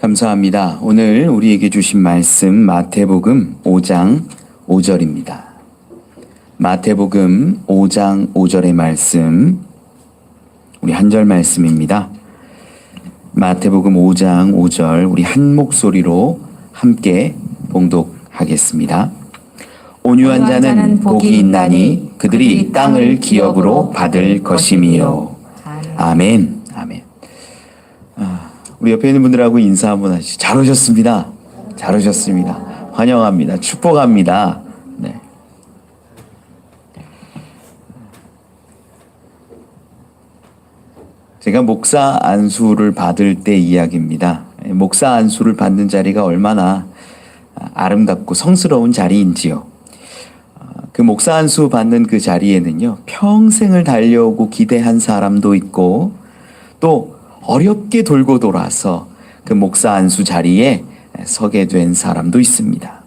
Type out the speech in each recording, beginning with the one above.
감사합니다. 오늘 우리에게 주신 말씀 마태복음 5장 5절입니다. 마태복음 5장 5절의 말씀, 우리 한 절 말씀입니다. 마태복음 5장 5절 우리 한 목소리로 함께 봉독하겠습니다. 온유한 자는 복이 있나니 그들이 땅을 기업으로 받을 것임이요. 아멘. 아멘. 우리 옆에 있는 분들하고 인사 한번 하시죠. 잘 오셨습니다. 잘 오셨습니다. 환영합니다. 축복합니다. 네. 제가 목사 안수를 받을 때 이야기입니다. 목사 안수를 받는 자리가 얼마나 아름답고 성스러운 자리인지요. 그 목사 안수 받는 그 자리에는요, 평생을 달려오고 기대한 사람도 있고 또 어렵게 돌고 돌아서 그 목사 안수 자리에 서게 된 사람도 있습니다.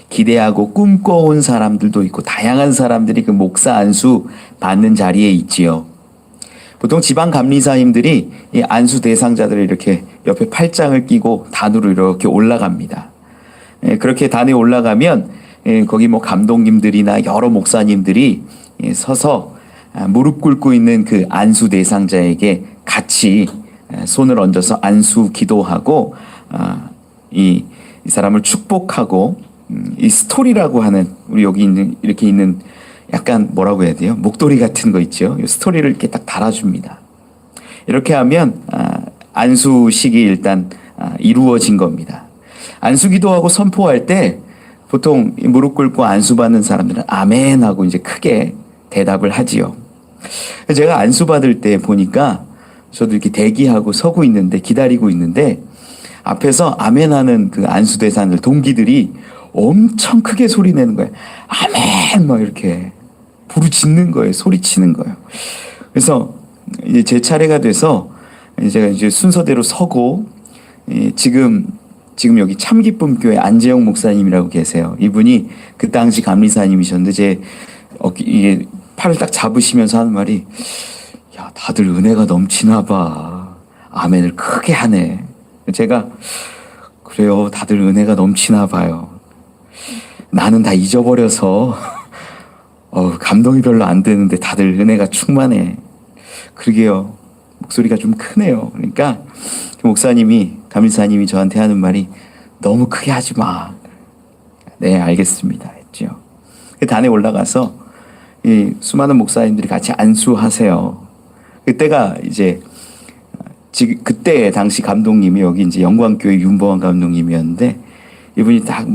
기대하고 꿈꿔온 사람들도 있고 다양한 사람들이 그 목사 안수 받는 자리에 있지요. 보통 지방 감리사님들이 이 안수 대상자들을 이렇게 옆에 팔짱을 끼고 단으로 이렇게 올라갑니다. 그렇게 단에 올라가면 거기 뭐 감독님들이나 여러 목사님들이 서서 무릎 꿇고 있는 그 안수 대상자에게 같이 손을 얹어서 안수 기도하고 이 사람을 축복하고 이 스토리라고 하는 우리 여기 있는 이렇게 있는 약간 뭐라고 해야 돼요? 목도리 같은 거 있죠? 이 스토리를 이렇게 딱 달아줍니다. 이렇게 하면 안수식이 일단 이루어진 겁니다. 안수 기도하고 선포할 때 보통 무릎 꿇고 안수 받는 사람들은 아멘 하고 이제 크게 대답을 하지요. 제가 안수 받을 때 보니까 저도 이렇게 대기하고 서고 있는데 기다리고 있는데 앞에서 아멘 하는 그 안수 대상들 동기들이 엄청 크게 소리 내는 거예요. 아멘! 막 이렇게 부르짖는 거예요. 소리치는 거예요. 그래서 이제 제 차례가 돼서 제가 이제 순서대로 서고 지금 여기 참기쁨교회 안재영 목사님이라고 계세요. 이분이 그 당시 감리사님이셨는데 제 이게 팔을 딱 잡으시면서 하는 말이 야, 다들 은혜가 넘치나 봐. 아멘을 크게 하네. 제가 그래요. 다들 은혜가 넘치나 봐요. 나는 다 잊어버려서 감동이 별로 안 되는데 다들 은혜가 충만해. 그러게요. 목소리가 좀 크네요. 그러니까 그 목사님이 감리사님이 저한테 하는 말이 너무 크게 하지 마. 네, 알겠습니다. 했죠. 그 단에 올라가서 이 수많은 목사님들이 같이 안수하세요. 그때가 이제 그때 당시 감독님이 여기 이제 영광교회 윤보환 감독님이었는데 이분이 딱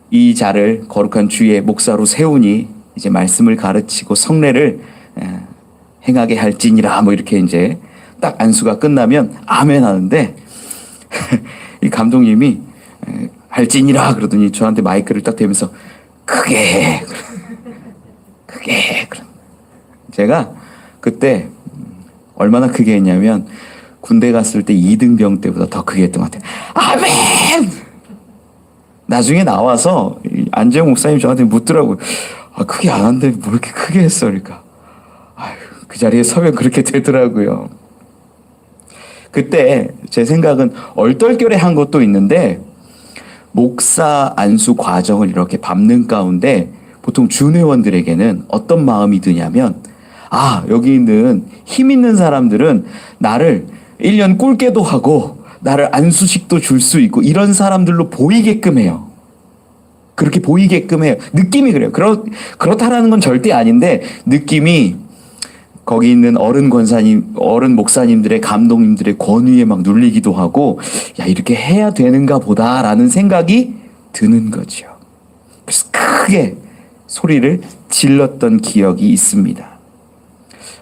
이 자를 거룩한 주의 목사로 세우니 이제 말씀을 가르치고 성례를 행하게 할지니라 뭐 이렇게 이제 딱 안수가 끝나면 아멘 하는데 이 감독님이 할지니라 그러더니 저한테 마이크를 딱 대면서 크게 제가 그때 얼마나 크게 했냐면 군대 갔을 때 2등병 때보다 더 크게 했던 것 같아요. 아멘! 나중에 나와서 안재영 목사님 저한테 묻더라고요. 크게 안 하는데 뭐 이렇게 크게 했어? 그러니까 그 자리에 서면 그렇게 되더라고요. 그때 제 생각은 얼떨결에 한 것도 있는데 목사 안수 과정을 이렇게 밟는 가운데 보통 준회원들에게는 어떤 마음이 드냐면 여기 있는 힘 있는 사람들은 나를 1년 꿀게도 하고 나를 안수식도 줄 수 있고 이런 사람들로 보이게끔 해요. 그렇게 보이게끔 해요. 느낌이 그래요. 그렇다라는 건 절대 아닌데 느낌이 거기 있는 어른 권사님, 어른 목사님들의 감독님들의 권위에 막 눌리기도 하고 야 이렇게 해야 되는가 보다라는 생각이 드는 거죠. 그래서 크게 소리를 질렀던 기억이 있습니다.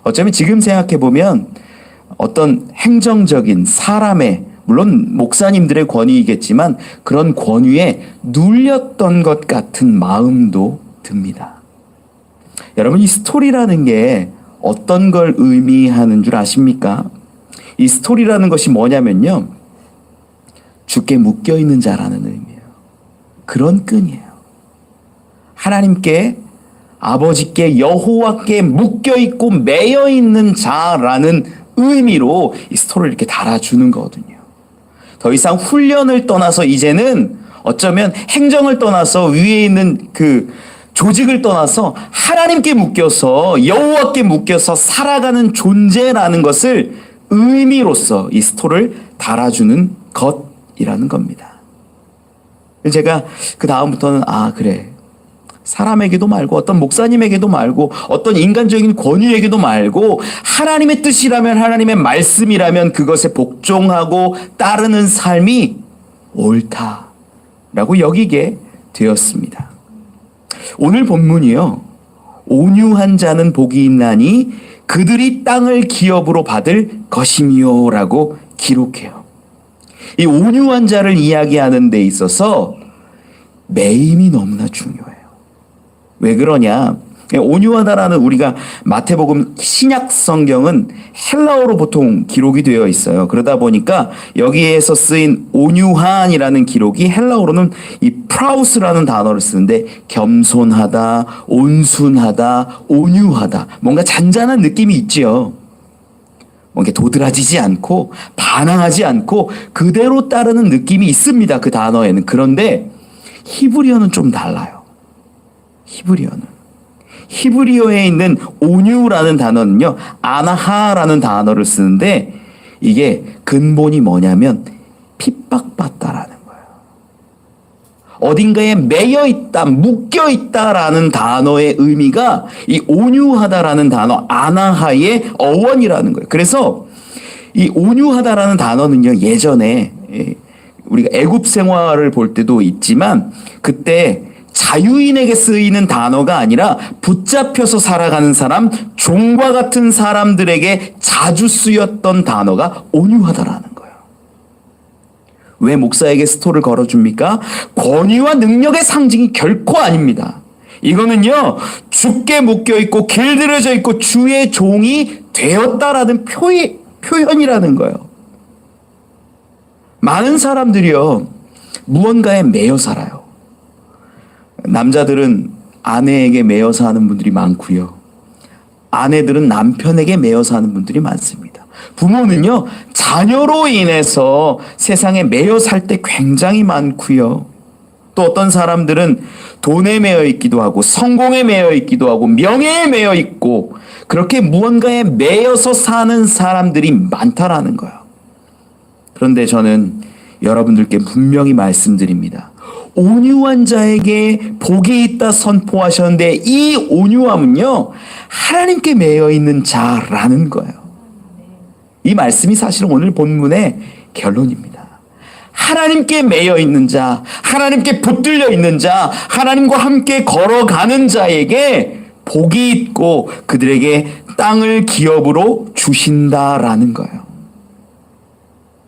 어쩌면 지금 생각해보면 어떤 행정적인 사람의 물론 목사님들의 권위이겠지만 그런 권위에 눌렸던 것 같은 마음도 듭니다. 여러분 이 스토리라는 게 어떤 걸 의미하는 줄 아십니까? 이 스토리라는 것이 뭐냐면요. 주께 묶여있는 자라는 의미예요. 그런 끈이에요. 하나님께 아버지께 여호와께 묶여있고 매여있는 자라는 의미로 이 스토리를 이렇게 달아주는 거거든요. 더 이상 훈련을 떠나서 이제는 어쩌면 행정을 떠나서 위에 있는 그 조직을 떠나서 하나님께 묶여서 여호와께 묶여서 살아가는 존재라는 것을 의미로서 이 스토를 달아주는 것이라는 겁니다. 제가 그 다음부터는 그래, 사람에게도 말고 어떤 목사님에게도 말고 어떤 인간적인 권위에게도 말고 하나님의 뜻이라면, 하나님의 말씀이라면 그것에 복종하고 따르는 삶이 옳다라고 여기게 되었습니다. 오늘 본문이요, 온유한 자는 복이 있나니 그들이 땅을 기업으로 받을 것이미요 라고 기록해요. 이 온유한 자를 이야기하는 데 있어서 매임이 너무나 중요해요. 왜 그러냐? 온유하다라는, 우리가 마태복음 신약 성경은 헬라어로 보통 기록이 되어 있어요. 그러다 보니까 여기에서 쓰인 온유한이라는 기록이 헬라어로는 이 프라우스라는 단어를 쓰는데, 겸손하다, 온순하다, 온유하다, 뭔가 잔잔한 느낌이 있지요. 뭔가 도드라지지 않고 반항하지 않고 그대로 따르는 느낌이 있습니다, 그 단어에는. 그런데 히브리어는 좀 달라요. 히브리어에 있는 온유라는 단어는요, 아나하라는 단어를 쓰는데, 이게 근본이 뭐냐면 핍박받다라는 거예요. 어딘가에 매여 있다, 묶여 있다라는 단어의 의미가 이 온유하다라는 단어 아나하의 어원이라는 거예요. 그래서 이 온유하다라는 단어는요, 예전에 우리가 애굽 생활을 볼 때도 있지만, 그때 자유인에게 쓰이는 단어가 아니라 붙잡혀서 살아가는 사람, 종과 같은 사람들에게 자주 쓰였던 단어가 온유하다라는 거예요. 왜 목사에게 스토를 걸어줍니까? 권위와 능력의 상징이 결코 아닙니다. 이거는요, 죽게 묶여있고 길들여져 있고 주의 종이 되었다라는 표현이라는 거예요. 많은 사람들이요, 무언가에 매여 살아요. 남자들은 아내에게 매여 사는 분들이 많고요, 아내들은 남편에게 매여 사는 분들이 많습니다. 부모는요, 자녀로 인해서 세상에 매여 살 때 굉장히 많고요, 또 어떤 사람들은 돈에 매여 있기도 하고 성공에 매여 있기도 하고 명예에 매여 있고, 그렇게 무언가에 매여서 사는 사람들이 많다라는 거예요. 그런데 저는 여러분들께 분명히 말씀드립니다. 온유한 자에게 복이 있다 선포하셨는데, 이 온유함은요, 하나님께 매여 있는 자라는 거예요. 이 말씀이 사실은 오늘 본문의 결론입니다. 하나님께 매여 있는 자, 하나님께 붙들려 있는 자, 하나님과 함께 걸어가는 자에게 복이 있고 그들에게 땅을 기업으로 주신다라는 거예요.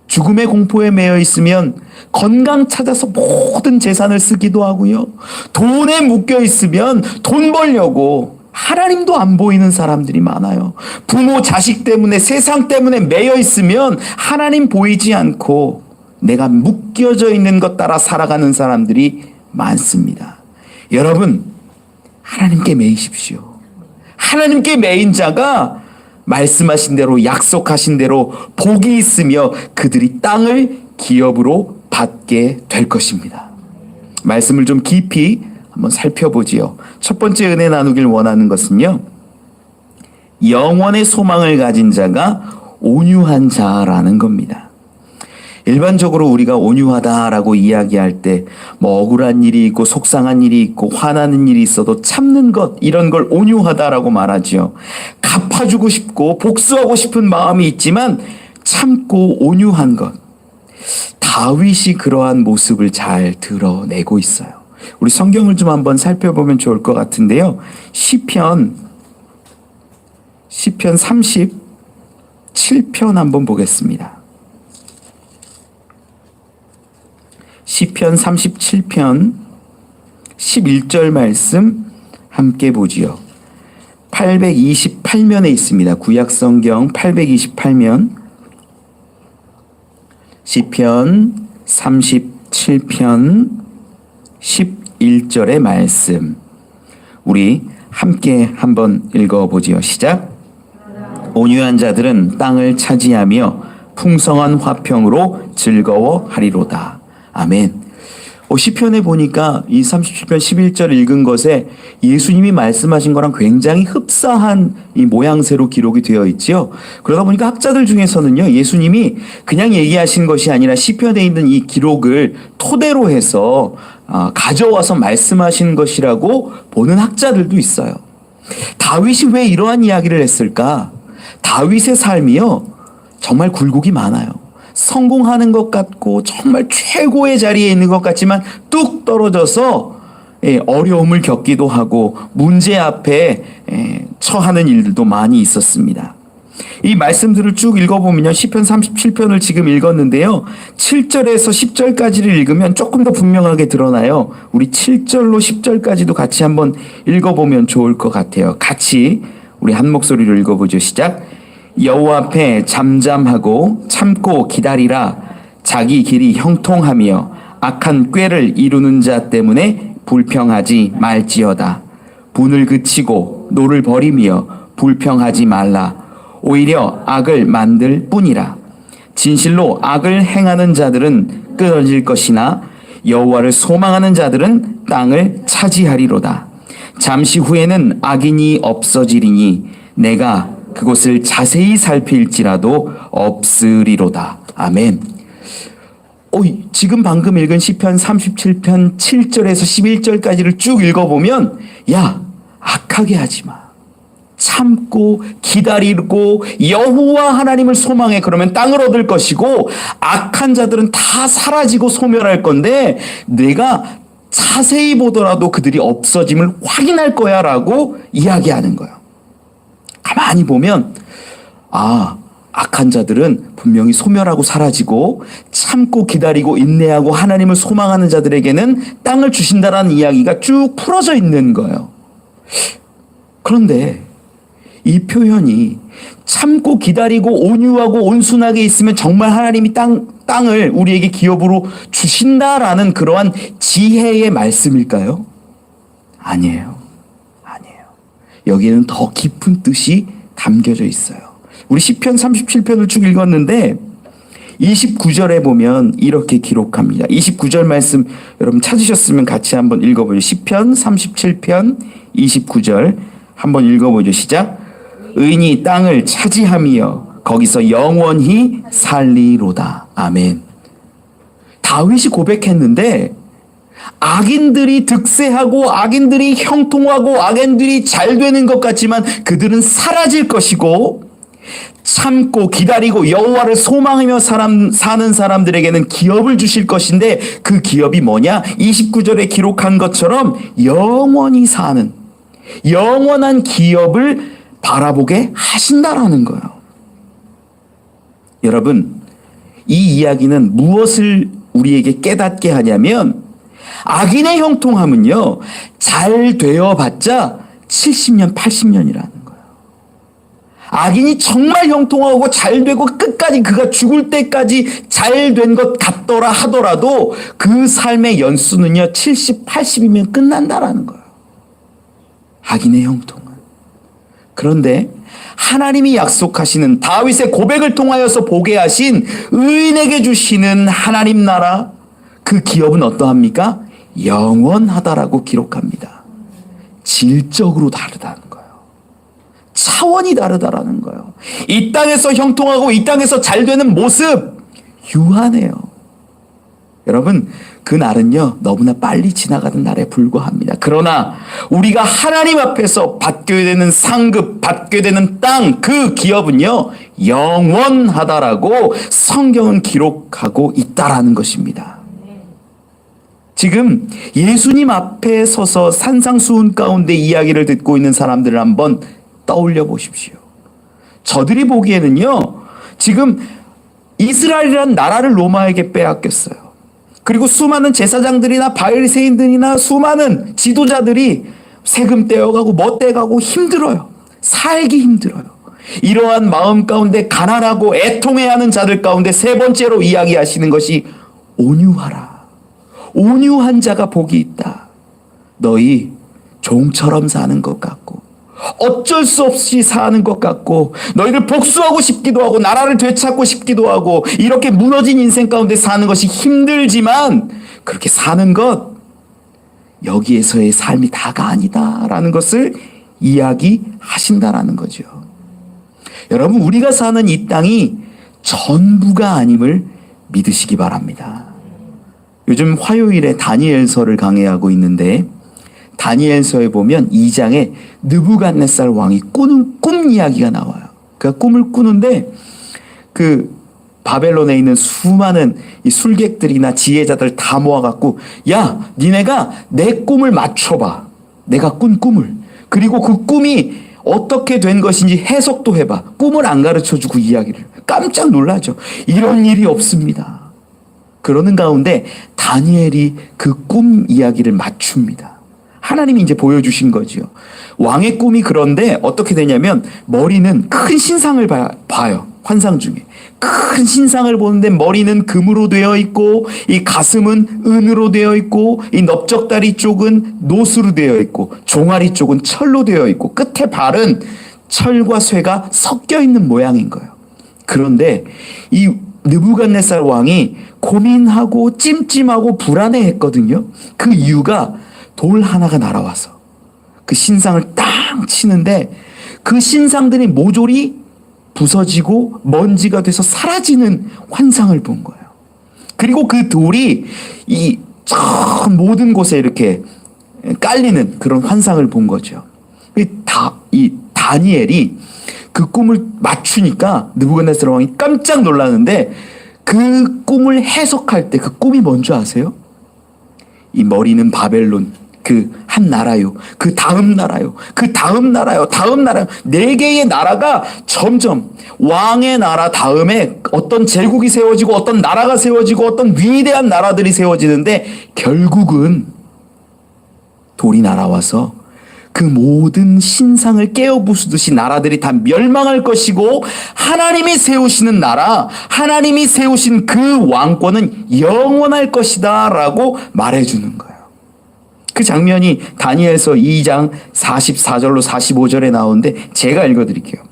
죽음의 공포에 매여 있으면 건강 찾아서 모든 재산을 쓰기도 하고요, 돈에 묶여 있으면 돈 벌려고 하나님도 안 보이는 사람들이 많아요. 부모, 자식 때문에, 세상 때문에 매여 있으면 하나님 보이지 않고 내가 묶여져 있는 것 따라 살아가는 사람들이 많습니다. 여러분, 하나님께 매이십시오. 하나님께 매인 자가 말씀하신 대로, 약속하신 대로 복이 있으며 그들이 땅을 기업으로 받게 될 것입니다. 말씀을 좀 깊이 한번 살펴보지요. 첫 번째 은혜 나누길 원하는 것은요, 영원의 소망을 가진 자가 온유한 자라는 겁니다. 일반적으로 우리가 온유하다라고 이야기할 때 뭐 억울한 일이 있고 속상한 일이 있고 화나는 일이 있어도 참는 것, 이런 걸 온유하다라고 말하지요. 갚아주고 싶고 복수하고 싶은 마음이 있지만 참고 온유한 것. 다윗이 그러한 모습을 잘 드러내고 있어요. 우리 성경을 좀 한번 살펴보면 좋을 것 같은데요. 시편 37편 한번 보겠습니다. 시편 37편 11절 말씀 함께 보지요. 828면에 있습니다. 구약성경 828면, 시편 37편 11절의 말씀, 우리 함께 한번 읽어보지요. 시작. 온유한 자들은 땅을 차지하며 풍성한 화평으로 즐거워하리로다. 아멘. 시편에 보니까 이 37편 11절 읽은 것에 예수님이 말씀하신 거랑 굉장히 흡사한 이 모양새로 기록이 되어 있지요. 그러다 보니까 학자들 중에서는요, 예수님이 그냥 얘기하신 것이 아니라 시편에 있는 이 기록을 토대로 해서 가져와서 말씀하신 것이라고 보는 학자들도 있어요. 다윗이 왜 이러한 이야기를 했을까? 다윗의 삶이요, 정말 굴곡이 많아요. 성공하는 것 같고 정말 최고의 자리에 있는 것 같지만 뚝 떨어져서 어려움을 겪기도 하고 문제 앞에 처하는 일들도 많이 있었습니다. 이 말씀들을 쭉 읽어보면요, 시편 37편을 지금 읽었는데요, 7절에서 10절까지를 읽으면 조금 더 분명하게 드러나요. 우리 7절로 10절까지도 같이 한번 읽어보면 좋을 것 같아요. 같이 우리 한 목소리로 읽어보죠. 시작. 여호와 앞에 잠잠하고 참고 기다리라. 자기 길이 형통하며 악한 꾀를 이루는 자 때문에 불평하지 말지어다. 분을 그치고 노를 버리며 불평하지 말라. 오히려 악을 만들 뿐이라. 진실로 악을 행하는 자들은 끊어질 것이나 여호와를 소망하는 자들은 땅을 차지하리로다. 잠시 후에는 악인이 없어지리니 내가 그곳을 자세히 살필지라도 없으리로다. 아멘. 지금 방금 읽은 시편 37편 7절에서 11절까지를 쭉 읽어보면, 야, 악하게 하지 마. 참고 기다리고 여호와 하나님을 소망해. 그러면 땅을 얻을 것이고 악한 자들은 다 사라지고 소멸할 건데 내가 자세히 보더라도 그들이 없어짐을 확인할 거야 라고 이야기하는 거예요. 가만히 보면 악한 자들은 분명히 소멸하고 사라지고 참고 기다리고 인내하고 하나님을 소망하는 자들에게는 땅을 주신다라는 이야기가 쭉 풀어져 있는 거예요. 그런데 이 표현이 참고 기다리고 온유하고 온순하게 있으면 정말 하나님이 땅을 우리에게 기업으로 주신다라는 그러한 지혜의 말씀일까요? 아니에요. 여기에는 더 깊은 뜻이 담겨져 있어요. 우리 시편 37편을 쭉 읽었는데 29절에 보면 이렇게 기록합니다. 29절 말씀 여러분 찾으셨으면 같이 한번 읽어보죠. 시편 37편 29절 한번 읽어보죠. 시작. 의인이 땅을 차지하며 거기서 영원히 살리로다. 아멘. 다윗이 고백했는데 악인들이 득세하고 악인들이 형통하고 악인들이 잘 되는 것 같지만 그들은 사라질 것이고 참고 기다리고 여호와를 소망하며 사는 사람들에게는 기업을 주실 것인데 그 기업이 뭐냐? 29절에 기록한 것처럼 영원히 사는 영원한 기업을 바라보게 하신다라는 거예요. 여러분, 이 이야기는 무엇을 우리에게 깨닫게 하냐면 악인의 형통함은요, 잘 되어봤자 70년, 80년이라는 거예요. 악인이 정말 형통하고 잘 되고 끝까지 그가 죽을 때까지 잘 된 것 같더라 하더라도 그 삶의 연수는요, 70, 80이면 끝난다라는 거예요. 악인의 형통은. 그런데 하나님이 약속하시는 다윗의 고백을 통하여서 보게 하신 의인에게 주시는 하나님 나라, 그 기업은 어떠합니까? 영원하다라고 기록합니다. 질적으로 다르다는 거예요. 차원이 다르다라는 거예요. 이 땅에서 형통하고 이 땅에서 잘 되는 모습 유한해요. 여러분, 그 날은요 너무나 빨리 지나가는 날에 불과합니다. 그러나 우리가 하나님 앞에서 받게 되는 상급, 받게 되는 땅, 그 기업은요 영원하다라고 성경은 기록하고 있다라는 것입니다. 지금 예수님 앞에 서서 산상수훈 가운데 이야기를 듣고 있는 사람들을 한번 떠올려 보십시오. 저들이 보기에는요 지금 이스라엘이라는 나라를 로마에게 빼앗겼어요. 그리고 수많은 제사장들이나 바리새인들이나 수많은 지도자들이 세금 떼어가고 뭐 떼가고 힘들어요. 살기 힘들어요. 이러한 마음 가운데 가난하고 애통해하는 자들 가운데 세 번째로 이야기하시는 것이 온유하라. 온유한 자가 복이 있다. 너희 종처럼 사는 것 같고 어쩔 수 없이 사는 것 같고 너희를 복수하고 싶기도 하고 나라를 되찾고 싶기도 하고 이렇게 무너진 인생 가운데 사는 것이 힘들지만 그렇게 사는 것 여기에서의 삶이 다가 아니다라는 것을 이야기하신다라는 거죠. 여러분, 우리가 사는 이 땅이 전부가 아님을 믿으시기 바랍니다. 요즘 화요일에 다니엘서를 강해하고 있는데 다니엘서에 보면 2장에 느부갓네살 왕이 꾸는 꿈 이야기가 나와요. 그러니까 꿈을 꾸는데 그 바벨론에 있는 수많은 이 술객들이나 지혜자들 다 모아갖고 야, 니네가 내 꿈을 맞춰봐. 내가 꾼 꿈을. 그리고 그 꿈이 어떻게 된 것인지 해석도 해봐. 꿈을 안 가르쳐주고 이야기를. 깜짝 놀라죠. 이런 일이 없습니다. 그러는 가운데 다니엘이 그 꿈 이야기를 맞춥니다. 하나님이 이제 보여주신 거죠. 왕의 꿈이 그런데 어떻게 되냐면 머리는 큰 신상을 봐요. 환상 중에. 큰 신상을 보는데 머리는 금으로 되어 있고 이 가슴은 은으로 되어 있고 이 넓적다리 쪽은 노수로 되어 있고 종아리 쪽은 철로 되어 있고 끝에 발은 철과 쇠가 섞여 있는 모양인 거예요. 그런데 이 느부갓네살 왕이 고민하고 찜찜하고 불안해했거든요. 그 이유가 돌 하나가 날아와서 그 신상을 땅 치는데 그 신상들이 모조리 부서지고 먼지가 돼서 사라지는 환상을 본 거예요. 그리고 그 돌이 이 모든 곳에 이렇게 깔리는 그런 환상을 본 거죠. 이 다니엘이 그 꿈을 맞추니까 느부갓네살 왕이 깜짝 놀랐는데 그 꿈을 해석할 때 그 꿈이 뭔지 아세요? 이 머리는 바벨론, 그 한 나라요. 그 다음 나라요. 그 다음 나라요. 다음 나라요. 4개의 나라가 점점 왕의 나라 다음에 어떤 제국이 세워지고 어떤 나라가 세워지고 어떤 위대한 나라들이 세워지는데 결국은 돌이 날아와서 그 모든 신상을 깨어 부수듯이 나라들이 다 멸망할 것이고 하나님이 세우시는 나라, 하나님이 세우신 그 왕권은 영원할 것이다 라고 말해주는 거예요. 그 장면이 다니엘서 2장 44절로 45절에 나오는데 제가 읽어드릴게요.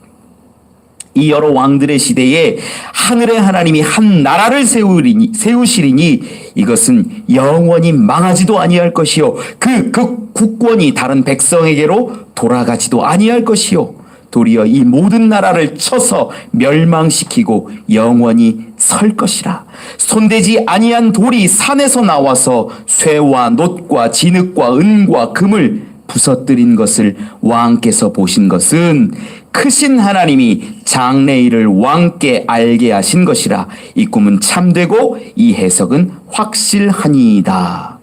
이 여러 왕들의 시대에 하늘의 하나님이 한 나라를 세우시리니 이것은 영원히 망하지도 아니할 것이요 그 국권이 다른 백성에게로 돌아가지도 아니할 것이요 도리어 이 모든 나라를 쳐서 멸망시키고 영원히 설 것이라. 손대지 아니한 돌이 산에서 나와서 쇠와 놋과 진흙과 은과 금을 부서뜨린 것을 왕께서 보신 것은 크신 하나님이 장래일을 왕께 알게 하신 것이라. 이 꿈은 참되고 이 해석은 확실하니이다.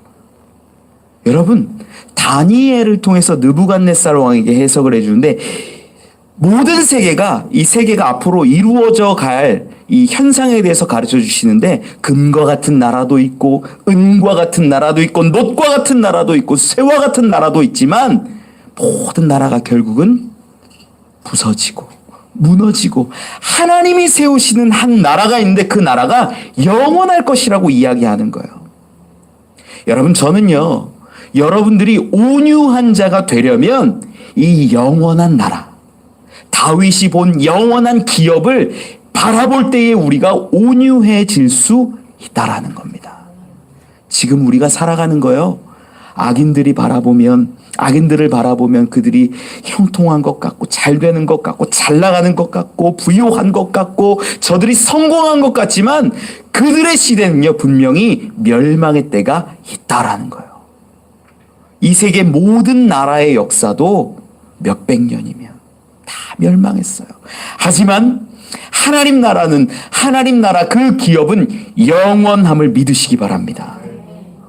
여러분, 다니엘을 통해서 느부갓네살 왕에게 해석을 해주는데 모든 세계가 이 세계가 앞으로 이루어져 갈 이 현상에 대해서 가르쳐 주시는데 금과 같은 나라도 있고 은과 같은 나라도 있고 놋과 같은 나라도 있고 쇠와 같은 나라도 있지만 모든 나라가 결국은 부서지고 무너지고 하나님이 세우시는 한 나라가 있는데 그 나라가 영원할 것이라고 이야기하는 거예요. 여러분, 저는요 여러분들이 온유한 자가 되려면 이 영원한 나라 다윗이 본 영원한 기업을 바라볼 때에 우리가 온유해질 수 있다라는 겁니다. 지금 우리가 살아가는 거요. 악인들을 바라보면 그들이 형통한 것 같고 잘 되는 것 같고 잘 나가는 것 같고 부유한 것 같고 저들이 성공한 것 같지만 그들의 시대는요 분명히 멸망의 때가 있다라는 거예요. 이 세계 모든 나라의 역사도 몇백 년이면 다 멸망했어요. 하지만 하나님 나라 그 기업은 영원함을 믿으시기 바랍니다.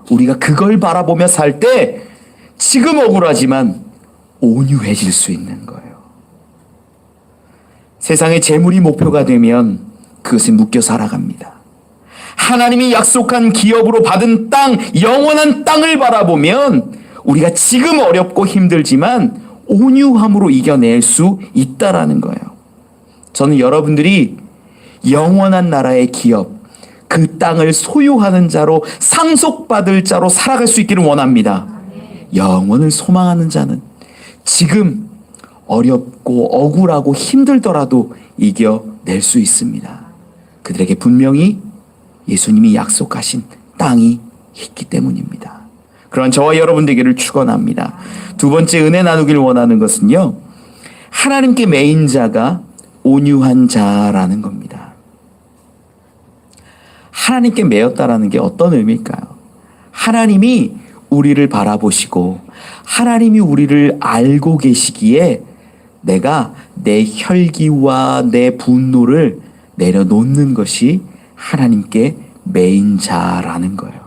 우리가 그걸 바라보며 살 때 지금 억울하지만 온유해질 수 있는 거예요. 세상의 재물이 목표가 되면 그것에 묶여 살아갑니다. 하나님이 약속한 기업으로 받은 땅, 영원한 땅을 바라보면 우리가 지금 어렵고 힘들지만 온유함으로 이겨낼 수 있다라는 거예요. 저는 여러분들이 영원한 나라의 기업, 그 땅을 소유하는 자로 상속받을 자로 살아갈 수 있기를 원합니다. 영원을 소망하는 자는 지금 어렵고 억울하고 힘들더라도 이겨낼 수 있습니다. 그들에게 분명히 예수님이 약속하신 땅이 있기 때문입니다. 그런 저와 여러분 되기를 축원합니다. 두 번째 은혜 나누길 원하는 것은요, 하나님께 매인 자가 온유한 자라는 겁니다. 하나님께 매였다라는 게 어떤 의미일까요? 하나님이 우리를 바라보시고 하나님이 우리를 알고 계시기에 내가 내 혈기와 내 분노를 내려놓는 것이 하나님께 매인 자라는 거예요.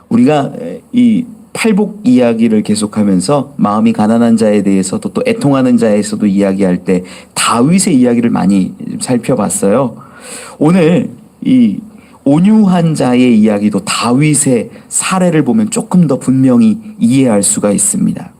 우리가 이 팔복 이야기를 계속하면서 마음이 가난한 자에 대해서도 또 애통하는 자에서도 이야기할 때 다윗의 이야기를 많이 살펴봤어요. 오늘 이 온유한 자의 이야기도 다윗의 사례를 보면 조금 더 분명히 이해할 수가 있습니다.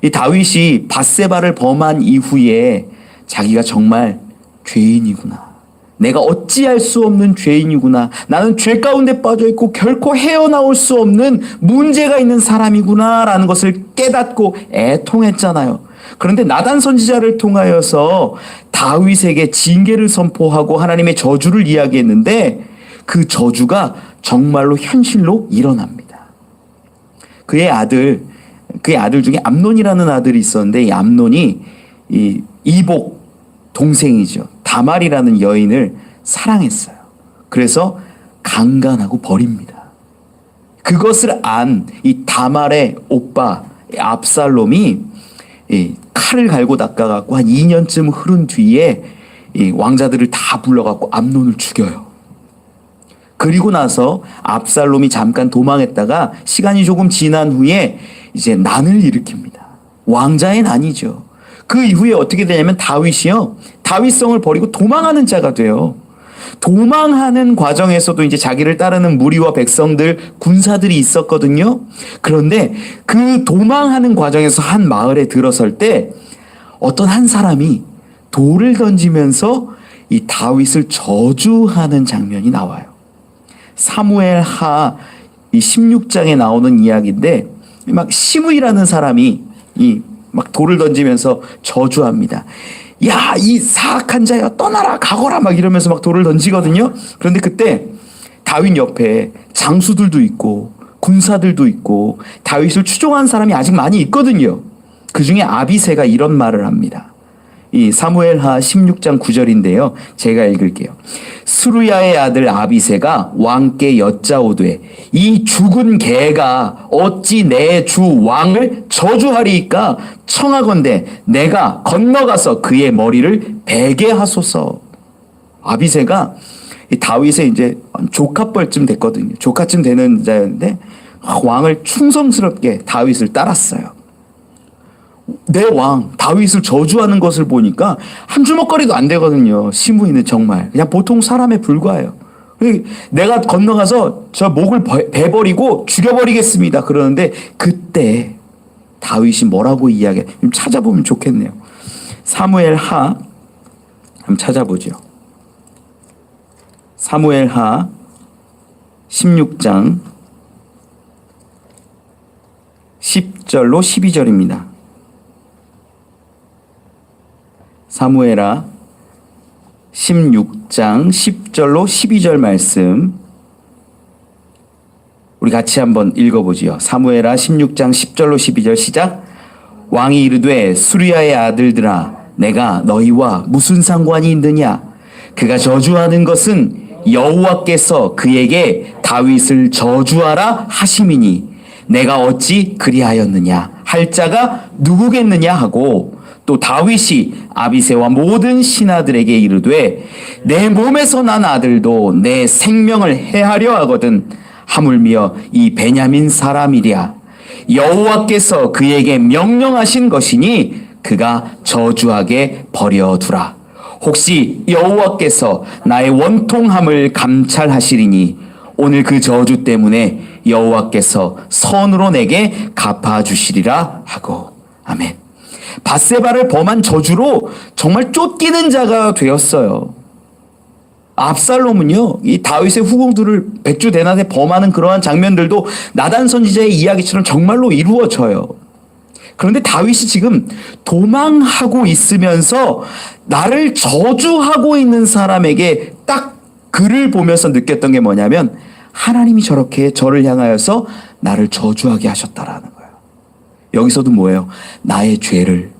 이 다윗이 밧세바를 범한 이후에 자기가 정말 죄인이구나, 내가 어찌할 수 없는 죄인이구나, 나는 죄 가운데 빠져있고 결코 헤어나올 수 없는 문제가 있는 사람이구나 라는 것을 깨닫고 애통했잖아요. 그런데 나단 선지자를 통하여서 다윗에게 징계를 선포하고 하나님의 저주를 이야기했는데 그 저주가 정말로 현실로 일어납니다. 그의 아들 중에 암논이라는 아들이 있었는데 이 암논이 이 이복 동생이죠, 다말이라는 여인을 사랑했어요. 그래서 강간하고 버립니다. 그것을 안 이 다말의 오빠 압살롬이 이 칼을 갈고 닦아갖고 한 2년쯤 흐른 뒤에 이 왕자들을 다 불러갖고 암논을 죽여요. 그리고 나서 압살롬이 잠깐 도망했다가 시간이 조금 지난 후에 이제 난을 일으킵니다. 왕자의 난이죠. 그 이후에 어떻게 되냐면 다윗이요, 다윗성을 버리고 도망하는 자가 돼요. 도망하는 과정에서도 이제 자기를 따르는 무리와 백성들, 군사들이 있었거든요. 그런데 그 도망하는 과정에서 한 마을에 들어설 때 어떤 한 사람이 돌을 던지면서 이 다윗을 저주하는 장면이 나와요. 사무엘 하 16장에 나오는 이야기인데 막 시므이라는 사람이 막 돌을 던지면서 저주합니다. 야, 이 사악한 자야, 떠나라, 가거라, 막 이러면서 막 돌을 던지거든요. 그런데 그때 다윗 옆에 장수들도 있고 군사들도 있고 다윗을 추종한 사람이 아직 많이 있거든요. 그 중에 아비새가 이런 말을 합니다. 이 사무엘하 16장 9절인데요. 제가 읽을게요. 스루야의 아들 아비새가 왕께 여짜오되 이 죽은 개가 어찌 내 주 왕을 저주하리이까 청하건대 내가 건너가서 그의 머리를 베게 하소서. 아비새가 다윗의 이제 조카뻘쯤 됐거든요. 조카쯤 되는 자였는데 왕을 충성스럽게 다윗을 따랐어요. 내 왕 다윗을 저주하는 것을 보니까 한 주먹거리도 안 되거든요. 시므이는 정말 그냥 보통 사람에 불과해요. 내가 건너가서 저 목을 베버리고 죽여버리겠습니다. 그러는데 그때 다윗이 뭐라고 이야기해? 좀 찾아보면 좋겠네요. 사무엘하 한번 찾아보죠. 사무엘하 16장 10절로 12절입니다. 사무엘하 16장 10절로 12절 말씀 우리 같이 한번 읽어보지요. 사무엘하 16장 10절로 12절 시작. 왕이 이르되 수리야의 아들들아 내가 너희와 무슨 상관이 있느냐? 그가 저주하는 것은 여호와께서 그에게 다윗을 저주하라 하심이니 내가 어찌 그리하였느냐 할 자가 누구겠느냐 하고 또 다윗이 아비새와 모든 신하들에게 이르되 내 몸에서 난 아들도 내 생명을 해하려 하거든 하물며 이 베냐민 사람이랴 여호와께서 그에게 명령하신 것이니 그가 저주하게 버려두라. 혹시 여호와께서 나의 원통함을 감찰하시리니 오늘 그 저주 때문에 여호와께서 선으로 내게 갚아주시리라 하고. 아멘. 밧세바를 범한 저주로 정말 쫓기는 자가 되었어요. 압살롬은요, 이 다윗의 후궁들을 백주대낮에 범하는 그러한 장면들도 나단 선지자의 이야기처럼 정말로 이루어져요. 그런데 다윗이 지금 도망하고 있으면서 나를 저주하고 있는 사람에게 딱 그를 보면서 느꼈던 게 뭐냐면 하나님이 저렇게 저를 향하여서 나를 저주하게 하셨다라는 거예요. 여기서도 뭐예요? 나의 죄를,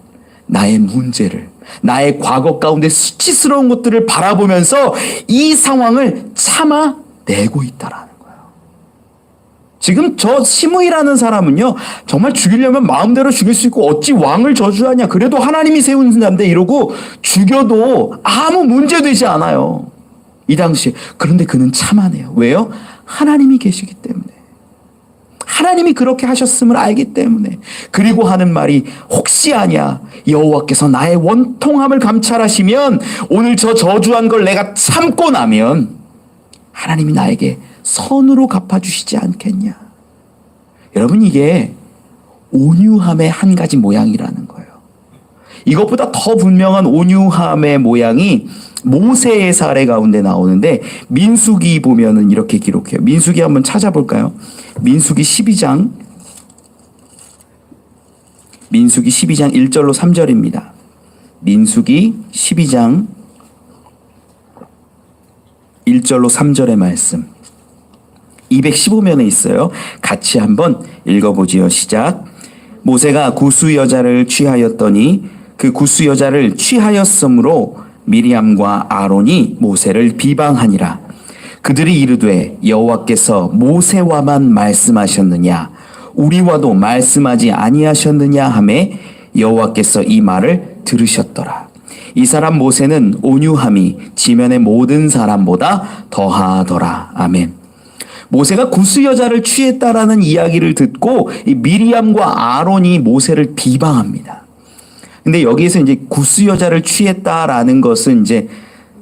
나의 문제를, 나의 과거 가운데 수치스러운 것들을 바라보면서 이 상황을 참아내고 있다라는 거예요. 지금 저 시므이라는 사람은요, 정말 죽이려면 마음대로 죽일 수 있고 어찌 왕을 저주하냐, 그래도 하나님이 세운 자인데 이러고 죽여도 아무 문제 되지 않아요, 이 당시에. 그런데 그는 참아내요. 왜요? 하나님이 계시기 때문에. 하나님이 그렇게 하셨음을 알기 때문에. 그리고 하는 말이 혹시 아냐, 여호와께서 나의 원통함을 감찰하시면 오늘 저 저주한 걸 내가 참고 나면 하나님이 나에게 선으로 갚아주시지 않겠냐. 여러분, 이게 온유함의 한 가지 모양이라는 거예요. 이것보다 더 분명한 온유함의 모양이 모세의 사례 가운데 나오는데, 민수기 보면은 이렇게 기록해요. 민수기 한번 찾아볼까요? 민수기 12장 1절로 3절입니다. 민수기 12장 1절로 3절의 말씀. 215면에 있어요. 같이 한번 읽어보지요. 시작. 모세가 구스 여자를 취하였더니 그 구스 여자를 취하였으므로 미리암과 아론이 모세를 비방하니라. 그들이 이르되 여호와께서 모세와만 말씀하셨느냐, 우리와도 말씀하지 아니하셨느냐 하매 여호와께서 이 말을 들으셨더라. 이 사람 모세는 온유함이 지면의 모든 사람보다 더하더라. 아멘. 모세가 구스 여자를 취했다라는 이야기를 듣고 이 미리암과 아론이 모세를 비방합니다. 근데 여기에서 이제 구스 여자를 취했다라는 것은 이제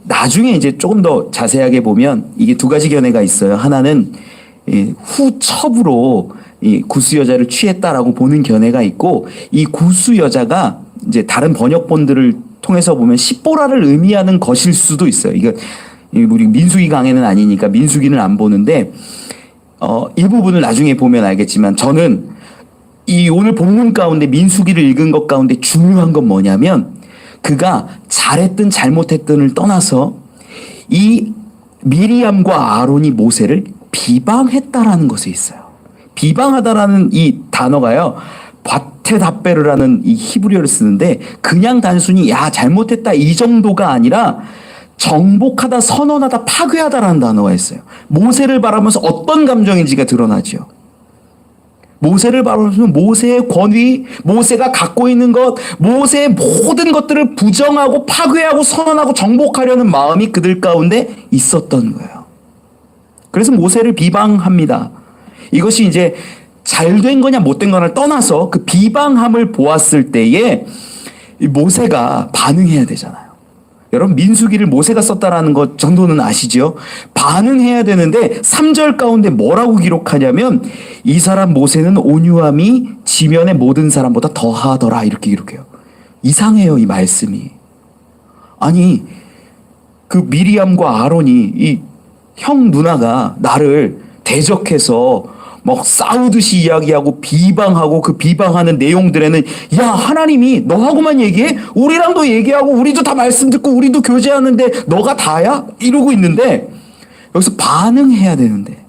나중에 이제 조금 더 자세하게 보면 이게 두 가지 견해가 있어요. 하나는 후첩으로 이 구스 여자를 취했다라고 보는 견해가 있고, 이 구스 여자가 이제 다른 번역본들을 통해서 보면 십보라를 의미하는 것일 수도 있어요. 이거 우리 민수기 강해는 아니니까 민수기는 안 보는데 이 부분을 나중에 보면 알겠지만, 저는 이 오늘 본문 가운데 민수기를 읽은 것 가운데 중요한 건 뭐냐면, 그가 잘했든 잘못했든을 떠나서 이 미리암과 아론이 모세를 비방했다라는 것에 있어요. 비방하다라는 이 단어가요, 바테다베르라는 이 히브리어를 쓰는데, 그냥 단순히 야 잘못했다 이 정도가 아니라 정복하다, 선언하다, 파괴하다라는 단어가 있어요. 모세를 바라보면서 어떤 감정인지가 드러나죠. 모세를 바라보면서 모세의 권위, 모세가 갖고 있는 것, 모세의 모든 것들을 부정하고 파괴하고 선언하고 정복하려는 마음이 그들 가운데 있었던 거예요. 그래서 모세를 비방합니다. 이것이 이제 잘된 거냐 못된 거냐를 떠나서 그 비방함을 보았을 때에 모세가 반응해야 되잖아요. 여러분, 민수기를 모세가 썼다라는 것 정도는 아시죠? 반응해야 되는데 3절 가운데 뭐라고 기록하냐면, 이 사람 모세는 온유함이 지면의 모든 사람보다 더하더라, 이렇게 기록해요. 이상해요, 이 말씀이. 아니, 그 미리암과 아론이 이 형 누나가 나를 대적해서 막 싸우듯이 이야기하고 비방하고, 그 비방하는 내용들에는 야 하나님이 너하고만 얘기해? 우리랑도 얘기하고 우리도 다 말씀 듣고 우리도 교제하는데 너가 다야? 이러고 있는데, 여기서 반응해야 되는데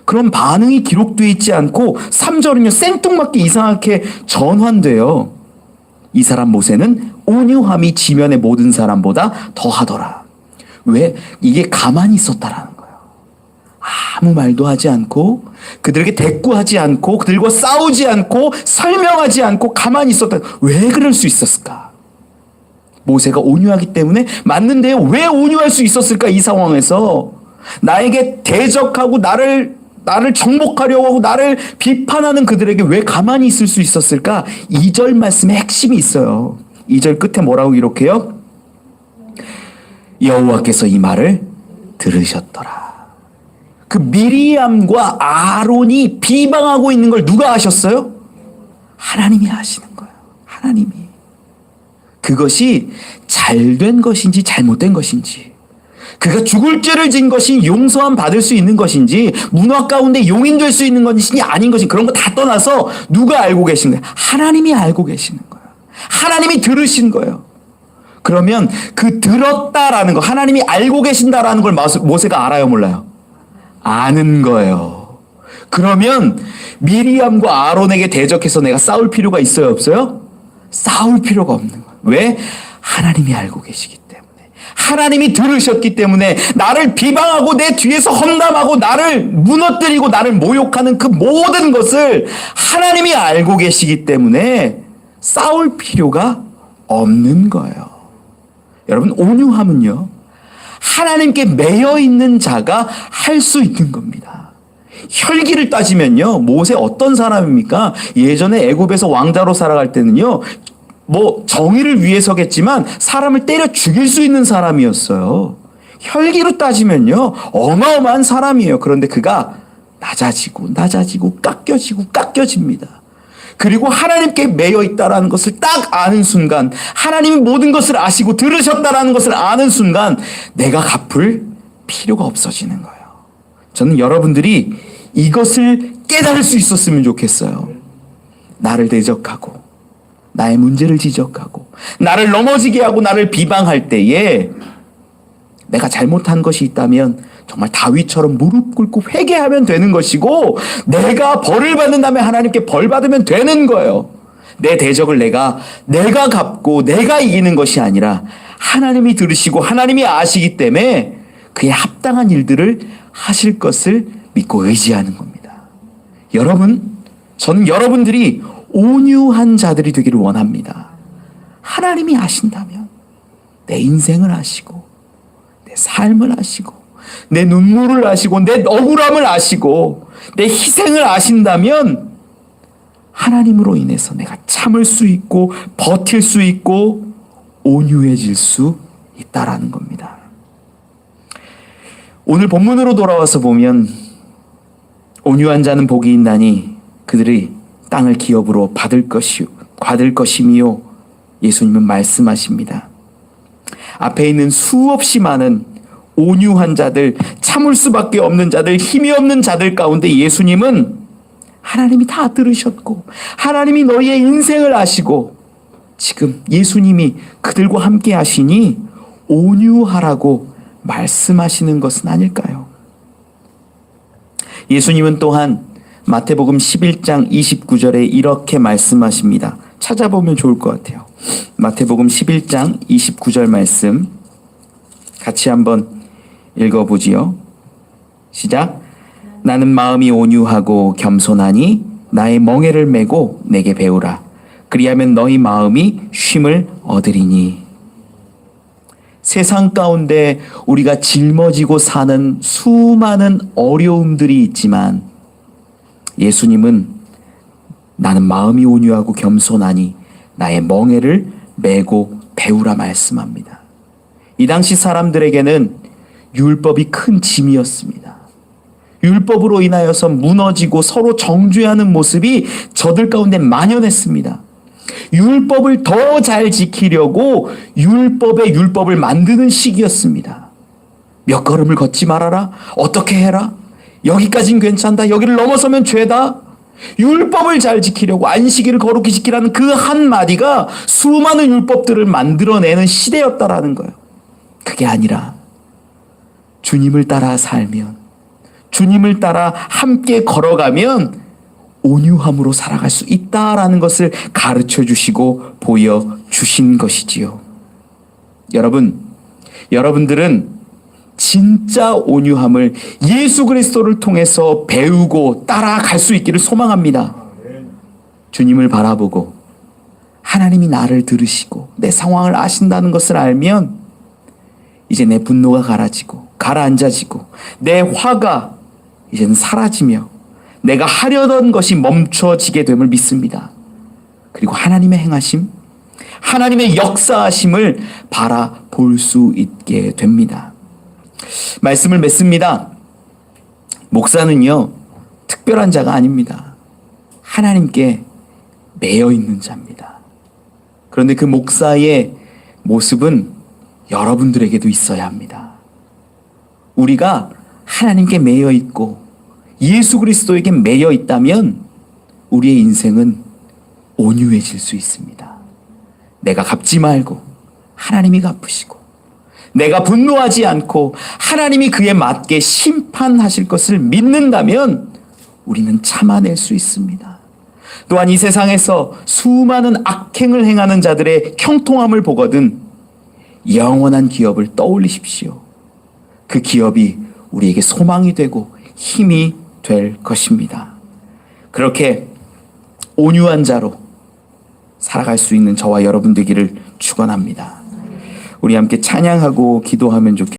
그런 반응이 기록되어 있지 않고 3절은요 생뚱맞게 이상하게 전환돼요. 이 사람 모세는 온유함이 지면의 모든 사람보다 더하더라. 왜? 이게 가만히 있었다라는 거예요. 아무 말도 하지 않고, 그들에게 대꾸하지 않고, 그들과 싸우지 않고, 설명하지 않고 가만히 있었다. 왜 그럴 수 있었을까? 모세가 온유하기 때문에 맞는데요. 왜 온유할 수 있었을까? 이 상황에서 나에게 대적하고 나를 정복하려고 하고 나를 비판하는 그들에게 왜 가만히 있을 수 있었을까? 2절 말씀에 핵심이 있어요. 2절 끝에 뭐라고 기록해요? 여호와께서 이 말을 들으셨더라. 그 미리암과 아론이 비방하고 있는 걸 누가 하셨어요? 하나님이 하시는 거예요. 하나님이. 그것이 잘된 것인지 잘못된 것인지, 그가 죽을 죄를 진 것이 용서함 받을 수 있는 것인지 문화 가운데 용인될 수 있는 것인지 아닌 것인지 그런 거 다 떠나서 누가 알고 계신 거예요? 하나님이 알고 계시는 거예요. 하나님이 들으신 거예요. 그러면 그 들었다라는 거, 하나님이 알고 계신다라는 걸 모세가 알아요, 몰라요? 아는 거예요. 그러면 미리암과 아론에게 대적해서 내가 싸울 필요가 있어요, 없어요? 싸울 필요가 없는 거예요. 왜? 하나님이 알고 계시기 때문에. 하나님이 들으셨기 때문에 나를 비방하고 내 뒤에서 험담하고 나를 무너뜨리고 나를 모욕하는 그 모든 것을 하나님이 알고 계시기 때문에 싸울 필요가 없는 거예요. 여러분, 온유함은요, 하나님께 매여 있는 자가 할 수 있는 겁니다. 혈기를 따지면요, 모세 어떤 사람입니까? 예전에 애굽에서 왕자로 살아갈 때는요, 정의를 위해서겠지만 사람을 때려 죽일 수 있는 사람이었어요. 혈기로 따지면요, 어마어마한 사람이에요. 그런데 그가 낮아지고 깎여집니다. 그리고 하나님께 매여 있다라는 것을 딱 아는 순간, 하나님이 모든 것을 아시고 들으셨다라는 것을 아는 순간 내가 갚을 필요가 없어지는 거예요. 저는 여러분들이 이것을 깨달을 수 있었으면 좋겠어요. 나를 대적하고 나의 문제를 지적하고 나를 넘어지게 하고 나를 비방할 때에 내가 잘못한 것이 있다면 정말 다윗처럼 무릎 꿇고 회개하면 되는 것이고, 내가 벌을 받는 다음에 하나님께 벌 받으면 되는 거예요. 내 대적을 내가 갚고 내가 이기는 것이 아니라 하나님이 들으시고 하나님이 아시기 때문에 그의 합당한 일들을 하실 것을 믿고 의지하는 겁니다. 여러분, 저는 여러분들이 온유한 자들이 되기를 원합니다. 하나님이 아신다면 내 인생을 아시고 내 삶을 아시고 내 눈물을 아시고 내 억울함을 아시고 내 희생을 아신다면 하나님으로 인해서 내가 참을 수 있고 버틸 수 있고 온유해질 수 있다라는 겁니다. 오늘 본문으로 돌아와서 보면 온유한 자는 복이 있나니 그들이 땅을 기업으로 받을 것이며 예수님은 말씀하십니다. 앞에 있는 수없이 많은 온유한 자들, 참을 수밖에 없는 자들, 힘이 없는 자들 가운데 예수님은 하나님이 다 들으셨고 하나님이 너희의 인생을 아시고 지금 예수님이 그들과 함께 하시니 온유하라고 말씀하시는 것은 아닐까요? 예수님은 또한 마태복음 11장 29절에 이렇게 말씀하십니다. 찾아보면 좋을 것 같아요. 마태복음 11장 29절 말씀 같이 한번 읽어보지요. 시작. 나는 마음이 온유하고 겸손하니 나의 멍에를 메고 내게 배우라. 그리하면 너희 마음이 쉼을 얻으리니. 세상 가운데 우리가 짊어지고 사는 수많은 어려움들이 있지만 예수님은 나는 마음이 온유하고 겸손하니 나의 멍에를 메고 배우라 말씀합니다. 이 당시 사람들에게는 율법이 큰 짐이었습니다. 율법으로 인하여서 무너지고 서로 정죄하는 모습이 저들 가운데 만연했습니다. 율법을 더 잘 지키려고 율법을 만드는 시기였습니다. 몇 걸음을 걷지 말아라. 어떻게 해라. 여기까진 괜찮다. 여기를 넘어서면 죄다. 율법을 잘 지키려고 안식일을 거룩히 지키라는 그 한마디가 수많은 율법들을 만들어내는 시대였다라는 거예요. 그게 아니라 주님을 따라 살면, 주님을 따라 함께 걸어가면 온유함으로 살아갈 수 있다라는 것을 가르쳐 주시고 보여주신 것이지요. 여러분들은 진짜 온유함을 예수 그리스도를 통해서 배우고 따라갈 수 있기를 소망합니다. 주님을 바라보고 하나님이 나를 들으시고 내 상황을 아신다는 것을 알면 이제 내 분노가 가라앉아지고 내 화가 이제는 사라지며 내가 하려던 것이 멈춰지게 됨을 믿습니다. 그리고 하나님의 행하심, 하나님의 역사하심을 바라볼 수 있게 됩니다. 말씀을 맺습니다. 목사는요, 특별한 자가 아닙니다. 하나님께 매여 있는 자입니다. 그런데 그 목사의 모습은 여러분들에게도 있어야 합니다. 우리가 하나님께 매여 있고 예수 그리스도에게 매여 있다면 우리의 인생은 온유해질 수 있습니다. 내가 갚지 말고 하나님이 갚으시고, 내가 분노하지 않고 하나님이 그에 맞게 심판하실 것을 믿는다면 우리는 참아낼 수 있습니다. 또한 이 세상에서 수많은 악행을 행하는 자들의 형통함을 보거든 영원한 기업을 떠올리십시오. 그 기업이 우리에게 소망이 되고 힘이 될 것입니다. 그렇게 온유한 자로 살아갈 수 있는 저와 여러분 되기를 축원합니다. 우리 함께 찬양하고 기도하면 좋겠습니다.